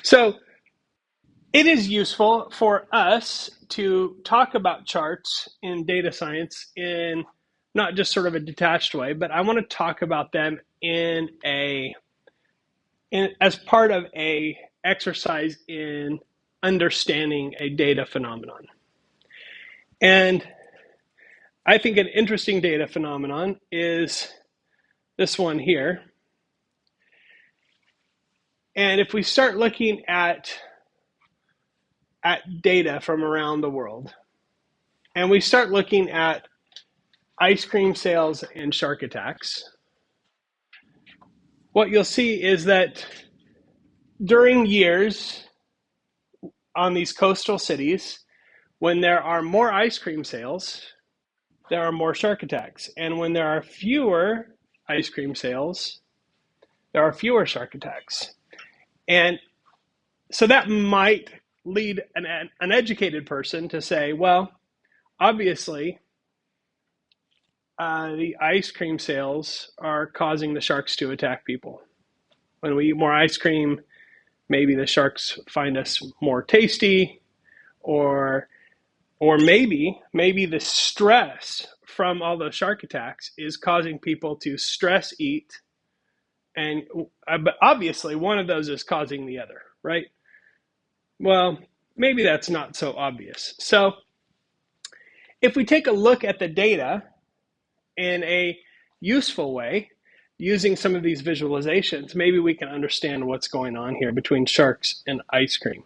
So it is useful for us to talk about charts in data science in not just sort of a detached way, but I want to talk about them as part of a exercise in understanding a data phenomenon. And I think an interesting data phenomenon is this one here. And if we start looking at data from around the world, and we start looking at ice cream sales and shark attacks, what you'll see is that during years on these coastal cities, when there are more ice cream sales, there are more shark attacks. And when there are fewer ice cream sales, there are fewer shark attacks. And so that might lead an educated person to say, well, obviously, the ice cream sales are causing the sharks to attack people. When we eat more ice cream, maybe the sharks find us more tasty, or maybe the stress from all those shark attacks is causing people to stress eat, and but obviously one of those is causing the other, right? Well, maybe that's not so obvious. So if we take a look at the data in a useful way, using some of these visualizations, maybe we can understand what's going on here between sharks and ice cream.